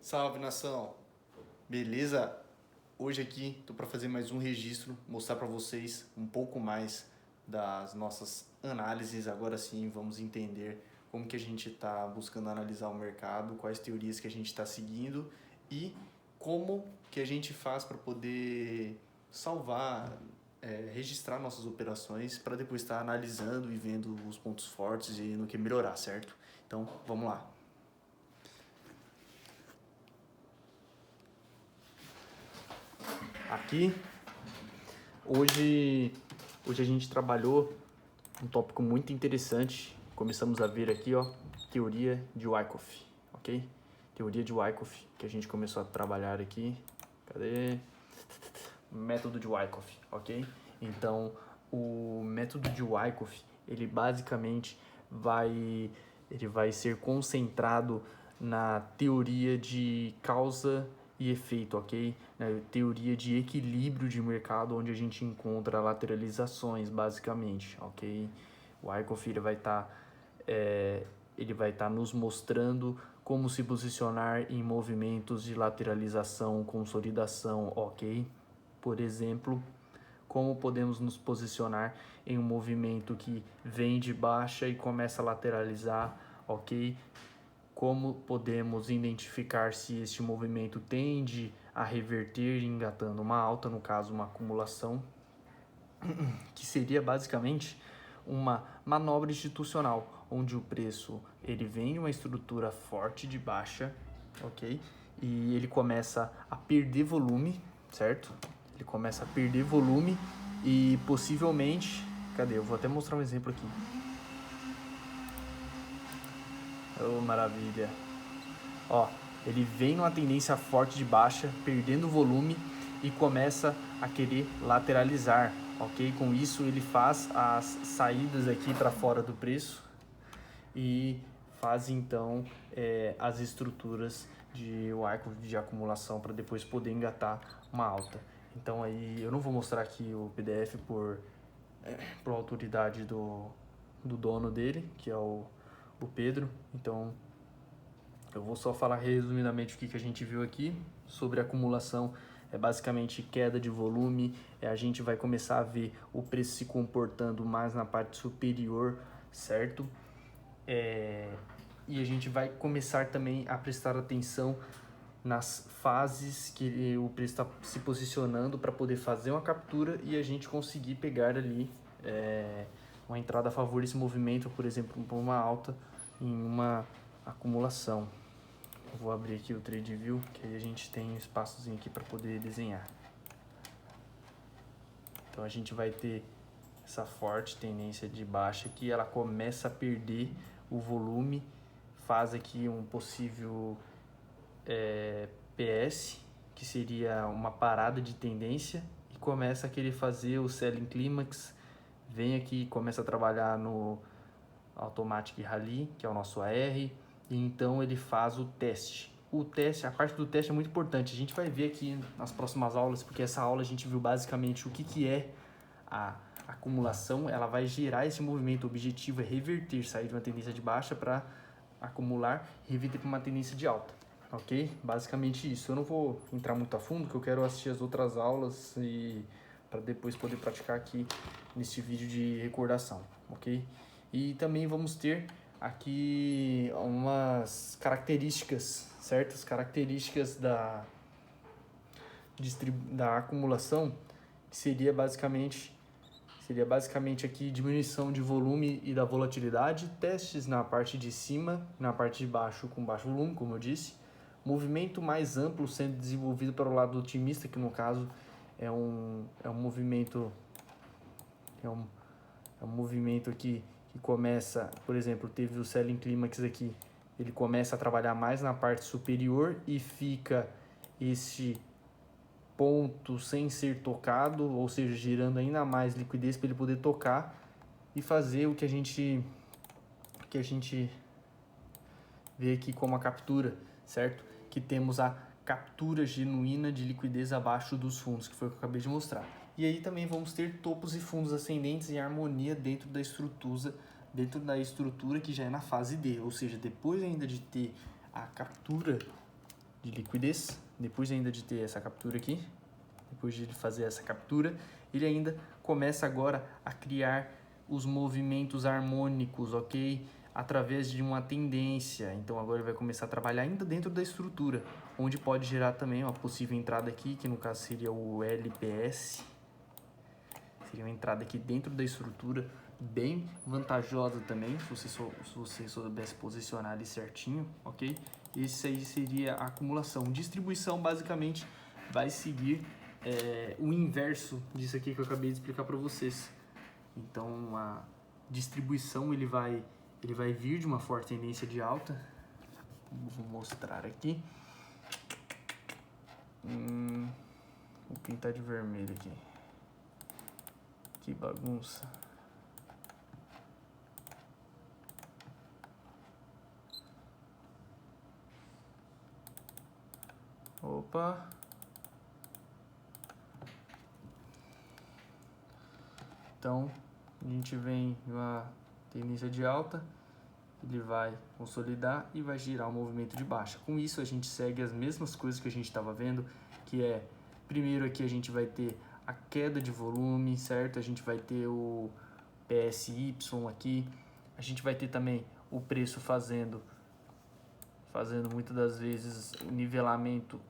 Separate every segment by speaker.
Speaker 1: Salve, nação! Beleza? Hoje aqui estou para fazer mais um registro, mostrar para vocês um pouco mais das nossas análises. Agora sim, vamos entender como que a gente está buscando analisar o mercado, quais teorias que a gente está seguindo e como que a gente faz para poder salvar, registrar nossas operações para depois estar analisando e vendo os pontos fortes e no que melhorar, certo? Então, vamos lá. Aqui, hoje a gente trabalhou um tópico muito interessante. Começamos a ver aqui, ó, teoria de Wyckoff, ok? Teoria de Wyckoff, que a gente começou a trabalhar aqui. Cadê? Método de Wyckoff, ok? Então, o método de Wyckoff, ele basicamente vai ser concentrado na teoria de causa e efeito, ok? Na teoria de equilíbrio de mercado, onde a gente encontra lateralizações, basicamente, ok? O Wyckoff ele vai estar nos mostrando como se posicionar em movimentos de lateralização, consolidação, ok? Por exemplo, como podemos nos posicionar em um movimento que vem de baixa e começa a lateralizar, ok? Como podemos identificar se este movimento tende a reverter engatando uma alta, no caso uma acumulação, que seria basicamente uma manobra institucional, onde o preço ele vem de uma estrutura forte de baixa, ok? E ele começa a perder volume, certo? Ele começa a perder volume e possivelmente, cadê? Eu vou até mostrar um exemplo aqui. Oh, maravilha! Ó, ele vem numa tendência forte de baixa, perdendo volume e começa a querer lateralizar, ok? Com isso ele faz as saídas aqui para fora do preço e faz então as estruturas de Wyckoff de acumulação para depois poder engatar uma alta. Então aí eu não vou mostrar aqui o PDF por autoridade do dono dele, que é o Pedro. Então eu vou só falar resumidamente o que a gente viu aqui sobre acumulação. É basicamente queda de volume, a gente vai começar a ver o preço se comportando mais na parte superior, certo? E a gente vai começar também a prestar atenção nas fases que o preço está se posicionando para poder fazer uma captura e a gente conseguir pegar ali uma entrada a favor desse movimento, por exemplo, por uma alta em uma acumulação. Eu vou abrir aqui o TradeView, que aí a gente tem um espaçozinho aqui para poder desenhar. Então a gente vai ter essa forte tendência de baixa aqui, ela começa a perder o volume, faz aqui um possível PS, que seria uma parada de tendência, e começa a querer fazer o Selling Climax, vem aqui e começa a trabalhar no Automatic Rally, que é o nosso AR, e então ele faz o teste. O teste, a parte do teste é muito importante, a gente vai ver aqui nas próximas aulas, porque essa aula a gente viu basicamente o que é a acumulação, ela vai gerar esse movimento, o objetivo é reverter, sair de uma tendência de baixa para acumular e reverter para uma tendência de alta, ok? Basicamente isso. Eu não vou entrar muito a fundo, porque eu quero assistir as outras aulas e para depois poder praticar aqui nesse vídeo de recordação, ok? E também vamos ter aqui umas características, certas características da acumulação, que seria basicamente aqui diminuição de volume e da volatilidade, testes na parte de cima, na parte de baixo com baixo volume, como eu disse, movimento mais amplo sendo desenvolvido para o lado otimista, que no caso é um movimento aqui que começa, por exemplo, teve o Selling Climax aqui, ele começa a trabalhar mais na parte superior e fica este ponto sem ser tocado, ou seja, girando ainda mais liquidez para ele poder tocar e fazer o que a gente vê aqui como a captura, certo? Que temos a captura genuína de liquidez abaixo dos fundos, que foi o que eu acabei de mostrar. E aí também vamos ter topos e fundos ascendentes em harmonia dentro da estrutura que já é na fase D, ou seja, depois ainda de ter a captura de liquidez, depois ainda de ter essa captura aqui, depois de ele fazer essa captura, ele ainda começa agora a criar os movimentos harmônicos, ok? Através de uma tendência. Então agora ele vai começar a trabalhar ainda dentro da estrutura, onde pode gerar também uma possível entrada aqui, que no caso seria o LPS. Seria uma entrada aqui dentro da estrutura, bem vantajosa também, se você soubesse posicionar ali certinho, ok? Esse aí seria a acumulação. Distribuição basicamente vai seguir o inverso disso aqui que eu acabei de explicar para vocês. Então a distribuição ele vai vir de uma forte tendência de alta. Vou mostrar aqui. Vou pintar de vermelho aqui. Que bagunça. Opa. Então, a gente vem numa tendência de alta, ele vai consolidar e vai girar um movimento de baixa. Com isso, a gente segue as mesmas coisas que a gente estava vendo, que é, primeiro aqui a gente vai ter a queda de volume, certo? A gente vai ter o PSY aqui, a gente vai ter também o preço fazendo muitas das vezes o nivelamento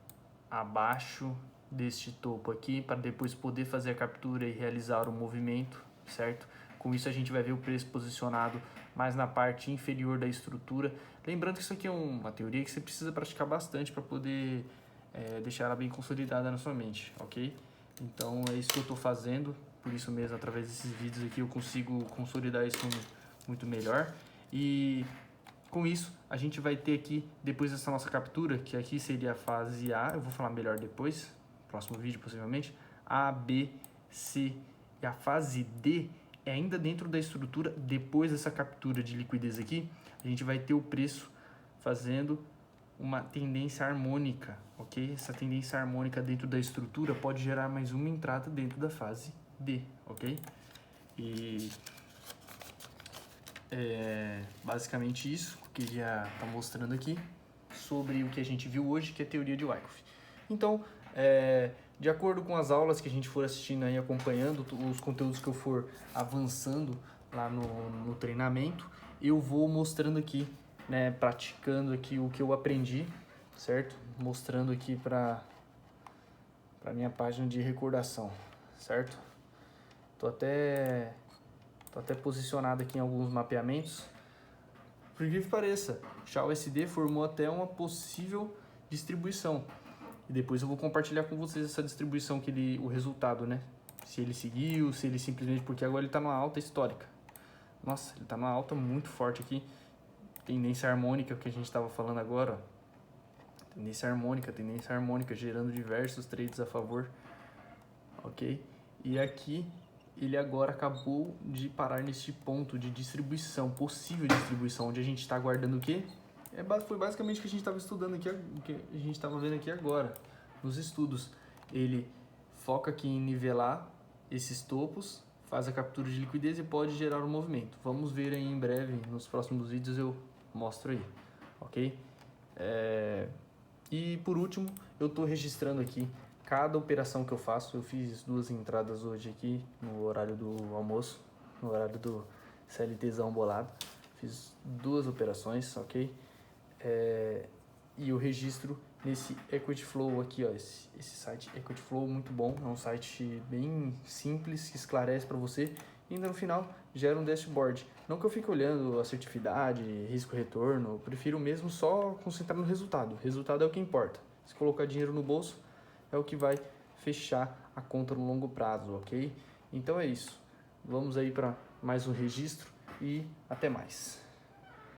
Speaker 1: abaixo deste topo aqui, para depois poder fazer a captura e realizar o movimento, certo? Com isso a gente vai ver o preço posicionado mais na parte inferior da estrutura. Lembrando que isso aqui é uma teoria que você precisa praticar bastante para poder deixar ela bem consolidada na sua mente, ok? Então é isso que eu estou fazendo, por isso mesmo, através desses vídeos aqui eu consigo consolidar isso muito melhor. E com isso, a gente vai ter aqui, depois dessa nossa captura, que aqui seria a fase A, eu vou falar melhor depois, próximo vídeo possivelmente, A, B, C e a fase D é ainda dentro da estrutura. Depois dessa captura de liquidez aqui, a gente vai ter o preço fazendo uma tendência harmônica, ok? Essa tendência harmônica dentro da estrutura pode gerar mais uma entrada dentro da fase D, ok? E basicamente isso que já está mostrando aqui sobre o que a gente viu hoje, que é a teoria de Wyckoff. Então, de acordo com as aulas que a gente for assistindo aí, acompanhando os conteúdos que eu for avançando lá no treinamento, eu vou mostrando aqui, né, praticando aqui o que eu aprendi, certo? Mostrando aqui para minha página de recordação, certo? Tô até posicionado aqui em alguns mapeamentos. Por incrível que pareça, XAUSD formou até uma possível distribuição. E depois eu vou compartilhar com vocês essa distribuição, o resultado, né? Se ele seguiu, se ele simplesmente... Porque agora ele está numa alta histórica. Nossa, ele está numa alta muito forte aqui. Tendência harmônica, que a gente estava falando agora. Ó. Tendência harmônica, gerando diversos trades a favor. Ok? E aqui... ele agora acabou de parar neste ponto de distribuição, possível distribuição, onde a gente está aguardando o quê? Foi basicamente o que a gente estava estudando aqui, o que a gente estava vendo aqui agora, nos estudos. Ele foca aqui em nivelar esses topos, faz a captura de liquidez e pode gerar um movimento. Vamos ver aí em breve, nos próximos vídeos eu mostro aí, ok? E por último, eu estou registrando aqui cada operação que eu faço. Eu fiz 2 entradas hoje aqui no horário do almoço, no horário do CLTzão bolado. Fiz 2 operações, ok? E eu registro nesse Equity Flow aqui, ó, esse site Equity Flow muito bom, é um site bem simples que esclarece para você e ainda no final gera um dashboard. Não que eu fique olhando assertividade, risco-retorno, eu prefiro mesmo só concentrar no resultado. O resultado é o que importa. Se colocar dinheiro no bolso, é o que vai fechar a conta no longo prazo, ok? Então é isso. Vamos aí para mais um registro e até mais.